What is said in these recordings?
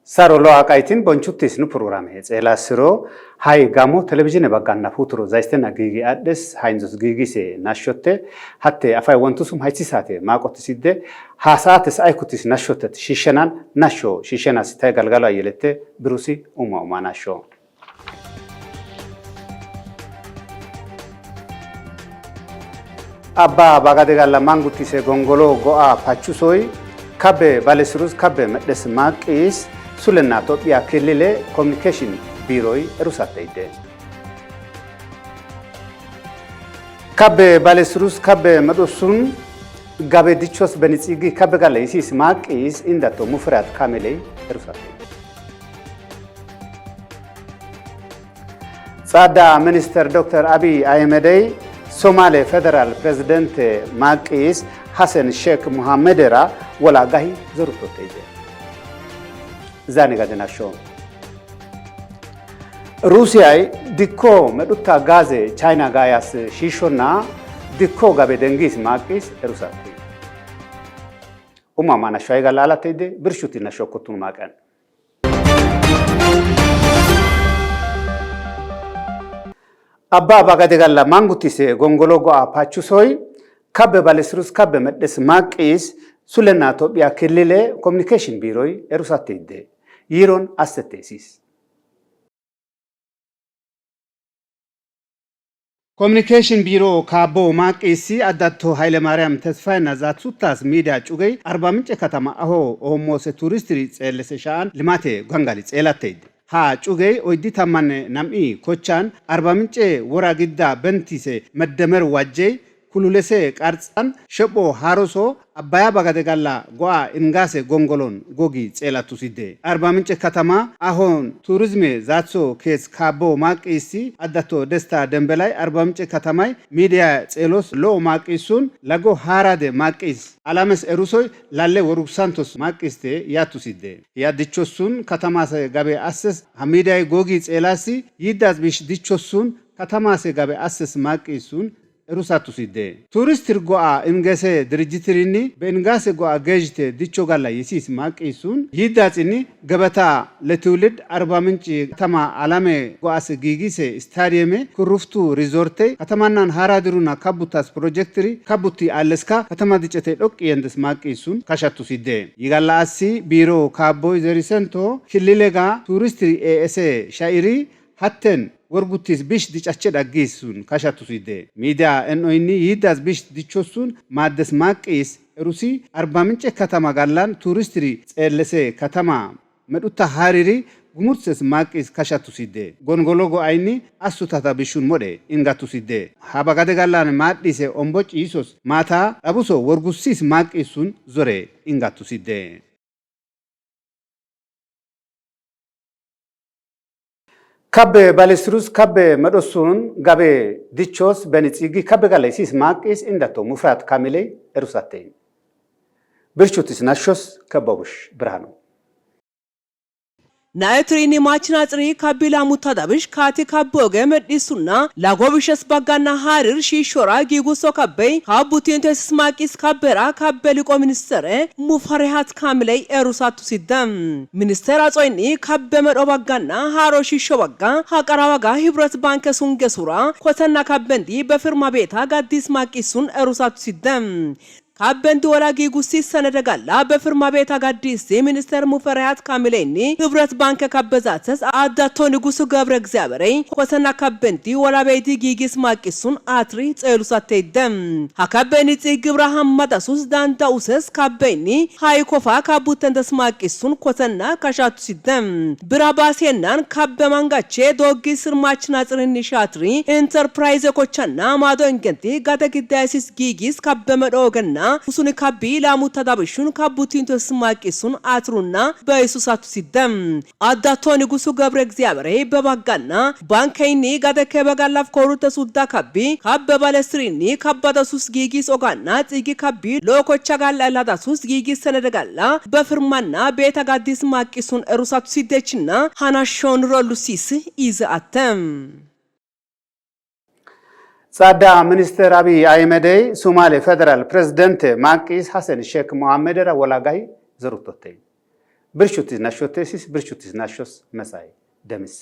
Sarolo akaitin bonchutis nu programe ela siro hai gamo television baganda futuro zaistena gigi addes hainzos gigi se nashotte hatte afai wantusum haitsisate maqotiside hasates aikutis nashotet shishanan nasho shishana sita galgala yelete brusi uma nasho abba bagade galla mangutise gongolo goa pachusoi kabe balesrus kabe medes maqis Sulena Topia Kelile Communication Bureau Rusateide. Kabe Balesrus Kabe Madosun Gabe Dichos Benitsigi Kabe Galesis Mark is in that Mufrat Kamele Rusate. Sada Minister Dr. Abiy Ahmed Somali Federal President Mark is Hassan Sheikh Mohammedera Walagahi Zurutoteide. Zanega denasho. Russia dikko medutta gaze China gayas shishona dikko gabe dengis makis erusati. Mana shoyga lalatede birshuti nasho kotun makan. Abba bagadegalla mangutise gongologo apachusoi kabe balesrus kabe medes makis sulena Topia Kelile Communication Bureau erusatide. Yeron assetesis. Communication Bureau Kabo Makisi Adato Haile Mariam Tesfaina Zatsutas Media Chugay Arbaminche Katama Aho Omose Touristri Eleseshan Limate Gangalit Elated. Ha Chugay Oiditamane Nami Kochan Arbaminche Waragida Bentise Meddemer Wajay Kululese Kartsan Shebo Haroso Abaya Bagadegalla Goa Ingase Gongolon Gogi Elatuside Arbaminche Katama Ahon Tourisme Zatso Kes Kabo Makisi Adato Desta Dembelai Arbaminche Katamai Media Elos Lo Makisun Lago Harade Makis Alames Erusoy Lalle Woruk Santos Makiste Yatuside Yadichosun Katamase Gabe Asses Hamida Gogi Elasi Yidas Bish Dichosun Katamase Gabe Asses Makisun Rusatuside. Touristir goa ingase dirigitirini bengase goa gejte dicho galla yisis maqisun yidatsini gabata letulid arbaminci tama alame goas gigise stadiume kuruftu resorte katamannan haradiruna kabutas projectri kabuti alleska katama dicete dok yendes maqisun kashatuside yigalla asi biro kaboy zerisento kililega touristir ese shairi hatten Wargutis bish dichache dagisun kashatuside. Media enoini yidas bish dichosun maddes maqis Rusi arbaminche katama gallan touristri elese katama medutta hariri gumurses maqis kashatuside. Gongologo aini asutata bishun mode ingatuside. Habagade gallan madise omboch isos mata abuso wargusis maqisun zore ingatuside. Kabe balesrus kabe madosun gabe dichos benitsigi kabe galesis makis indato mufrat kamile erusate. Birchutis nashos kababush brano. Naetrini machinatri kabila mutadabish kati kaboge medisuna lagobishes bagana harir shishora giguso kabbe kabutinto smakis kabera kabeliko ministere mufarehat kamile erusatu sidam minister azoini kabbe medo bagana haro shisho baga hakarawaga hibrat banke sungesura kotana kabbendi befirma beta gadis makisun erusatu sidam Kabbendi walagi gusi sanadagalla befirma beta gadisi minister mufarehat kamileni hibrat banke kabbezates adatoni gusu gabre እግዚአብሔርን ኮሰና kabbendi wala beeti gigis maqisun atri tselusatedem hakabeni tsigbra hammadasus danta uses kabbeni haykofa kabutendes maqisun koሰና kashatu sidem birabasyenan kabbe mangache dogi sirmachna tsrini shatri enterprise kochana mado engenti gadagidaysis gigis kabbe medogena Usuni kabila mutadabishun kabutinto smaqisun atruna beyesusatu sidem adatoni gusu gabre እግዚአብሔር bebagana bankayni gadeke begalaf korute sudda kabbi kabbe balestrini kabbadasus gigis ogana tsigi kabbi lokocha galalaadasus gigis senedegalla befirmanna beta gadis maqisun erusatu sidechina hanashon rolusis iz atem Sada Minister Abiy Ahmed Somali Federal President Makis Hassan Sheikh Mohammedera Walagahi Zurutote. ብርሹትስ ናሾቴሲስ ብርሹትስ ናሾስ መሳይ ደምሴ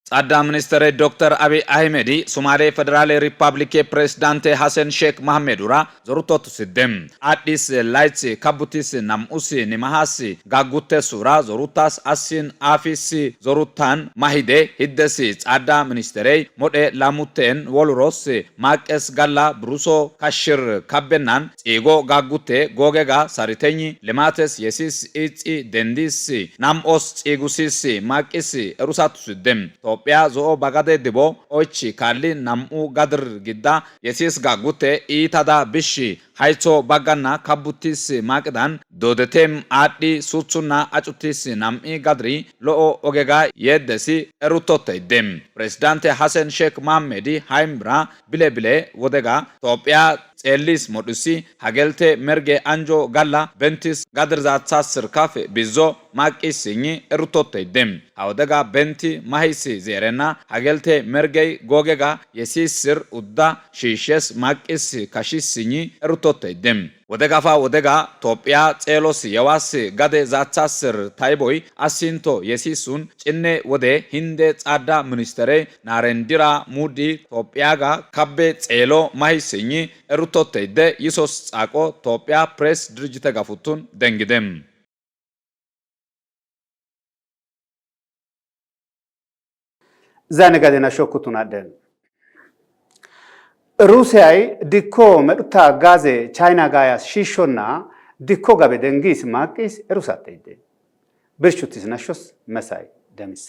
ጻዳ ሚኒስትር ዶክተር አብይ አህመድ ሶማሌ ፌደራል ሪፐብሊክ ፕሬዝዳንት ሐሰን ሼክ መሐመዱራ ዞሩቶት ሲደም አዲስ ላይት ካቡቲስ ናምኡስ ኒማሃስ ጋጉቴ ሱራ ዞሩታስ አሲን አፊስ ዞሩታን ማሂዴ ሂደስ ጻዳ ሚኒስትር ሞዴ ላሙቴን ወልሮስ ማቀስ ጋላ ብሩሶ ካሽር ካበናን ጺጎ ጋጉቴ ጎገጋ ሳሪተኝ ለማተስ የሲስ ኢጺ ደንዲስ ናምኦስ ጺጉሲስ ማቂስ ሩሳቱ ሲደም ኢትዮጵያ ዞኦ ባጋዴ ዲቦ ኦቺ ካሊ ናምኡ ጋድር ጊዳ የሲስ ጋጉቴ ኢታዳ ብሺ ሃይቾ ባጋና ካቡቲስ ማቅዳን ዶደቴም አዲ ሱቹና አጩቲስ ናምኢ ጋድሪ ሎኦ ኦጌጋ የደሲ ኤሩቶቴ ደም ፕሬዝዳንት ሐሰን ሼክ መሐመድ ሃይምራ ብሌብሌ ወደጋ ኢትዮጵያ ጼሊስ ሞዱሲ ሀገልቴ መርጌ አንጆ ጋላ በንቲስ ጋድርዛቻ ስርካፍ ቢዞ ማቂስኝ ኤሩቶቴ ደም አወደጋ በንቲ ማሂሲ ዜረና ሀገልቴ መርጌ ጎጌጋ የሲስር ኡዳ ሺሸስ ማቂስ ካሺስኝ ኤሩቶቴ ደም ወደጋፋ ወደጋ ኢትዮጵያ ጼሎስ የዋስ ጋዴ ዛቻስር ታይቦይ አሲንቶ የሲሱን ጭኔ ወደ ሂንዴ ጻዳ ሚኒስትር ናሬንዲራ ሙዲ ኢትዮጵያጋ ካቤ ጼሎ ማሂስኝ ኤሩቶቴ ደ ይሶስ ጻቆ ኢትዮጵያ ፕሬስ ድርጅት ጋፉቱን ደንግደም ዛኔ ጋዴና ሾኩቱን አደን ሩሲያይ ዲኮ መዱታ ጋዜ ቻይና ጋያስ ሺሾና ዲኮ ጋቤ ደንጊስ ማቂስ ሩሳቴይደ ብርሹትስ ናሾስ መሳይ ደምሴ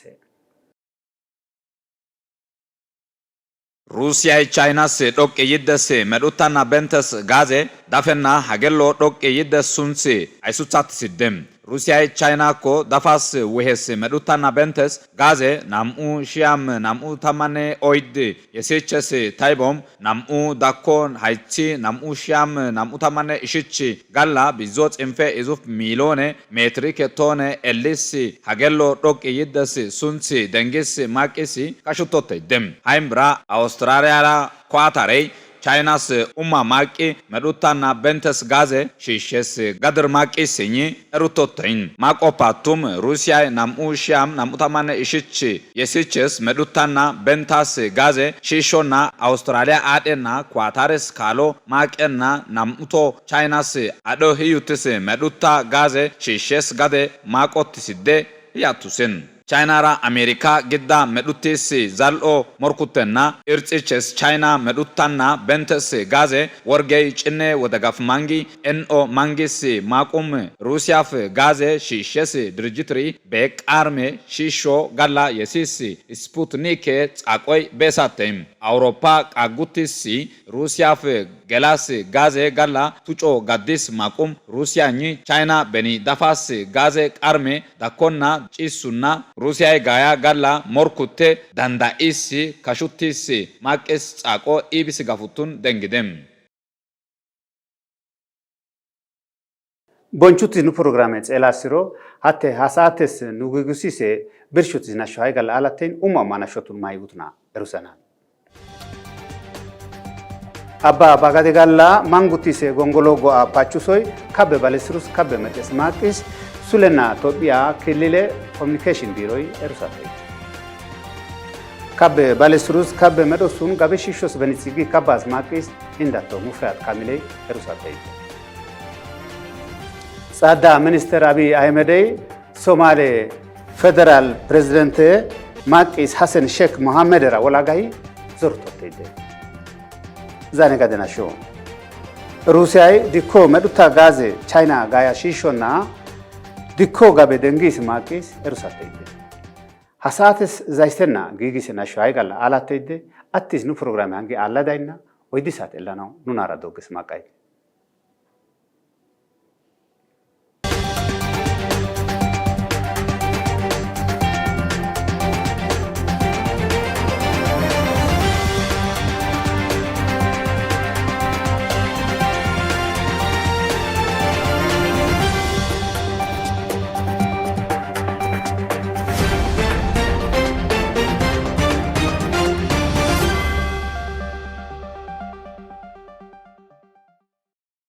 ሩሲያ ቻይናስ ዶቅ ይደስ መዱታና በንተስ ጋዜ ዳፈና ሀገሎ ዶቅ ይደስ ሱንሲ አይሱቻት ሲደም ሩሲያ ቻይና ኮ ዳፋስ ወሄስ መዱታና በንተስ ጋዜ ናምኡ ሺያም ናምኡ ታማኔ ኦይድ የሴቸስ ታይቦም ናምኡ ዳኮን ሃይቺ ናምኡ ሺያም ናምኡ ታማኔ እሽቺ ጋላ ቢዞ ጽንፌ ኢዙፍ ሚሊዮን ሜትሪክ ቶነ ኤሊስ ሀገሎ ዶቅ ይደስ ሱንሲ ደንጊስ ማቂሲ ካሽቶቴ ደም ሃይምብራ አውስትራሊያ ኳታሬ ቻይናስ ኡማ ማቂ መዱታና በንተስ ጋዜ ሺሸስ ጋድር ማቂ ሲኝ ኤሩቶቴኝ ማቆፓቱም ሩሲያ ናምኡ ሺያም ናምኡ ታማኔ እሽች የሲችስ መዱታና በንታስ ጋዜ ሺሾና አውስትራሊያ አዴና ኳታሬስ ካሎ ማቄና ናምኡቶ ቻይናስ አዶ ህዩትስ መዱታ ጋዜ ሺሸስ ጋዴ ማቆት ሲደ ያቱስን ቻይናራ አሜሪካ ግዳ መዱቲስ ዛልኦ ሞርኩተና ኢርጽቸስ ቻይና መዱታና በንተስ ጋዜ ወርጌይ ጭኔ ወደጋፍ ማንጊ ኤንኦ ማንጊስ ማቁም ሩሲያፍ ጋዜ ሺሸስ ድርጅትሪ በቃርሜ ሺሾ ጋላ የሲስ ስፑትኒክ ጻቆይ ቤሳተም አውሮፓ ቃጉቲስ ሩሲያፍ ገላስ ጋዜ ጋላ ቱጮ ጋዲስ ማቁም ሩሲያኝ ቻይና በኒ ዳፋስ ጋዜ ቃርሜ ዳኮና ጪሱና ሩሲያ ጋያ ጋላ ሞርኩቴ ዳንዳኢስ ካሹቲስ ማቄስ ጻቆ ኢቢስ ጋፉቱን ደንግደም ቦንቹት ኑ ፕሮግራም ጼላስሮ ሀቴ ሀሳተስ ኑጉጉሲሴ ብርሹት ናሻይ ጋላ አላቴን ኡማማ ናሾቱን ማይጉትና ሩሰና አባ ባጋዴ ጋላ ማንጉቲሴ ጎንጎሎጎ አፓቹሶይ ካበ ባለስሩስ ካበ መጤስ ማቂስ ሱለና ኢትዮጵያ ክልል ኮሚኒኬሽን ቢሮይ ኤሩሳቴ ካበ ባለስሩስ ካበ መዶሱን ጋበ ሺሾስ በኒሲጊ ካባስ ማቂስ ኢንዳቶ ሙፍራት ካሚሌ ኤሩሳቴ ጻዳ ሚኒስትር አብይ አህመድ ሶማሌ ፌደራል ፕሬዝዳንት ማቂስ ሐሰን ሼክ መሐመድ ራ ወላጋይ ዞርቶቴ ዛኔ ጋደናሾ ሩሲያይ ዲኮ መዱታ ጋዜ ቻይና ጋያ ሺሾና ዲኮ ጋቤ ደንጊስ ማቂስ ኤሩሳቴ ሀሳትስ ዛይስተና ጊጊስ ናሻይ ጋላ አላቴ አቲስ ኑ ፕሮግራም አንጊ አላዳይና ወይዲሳት ለናው ኑናራ ዶግስ ማቃይ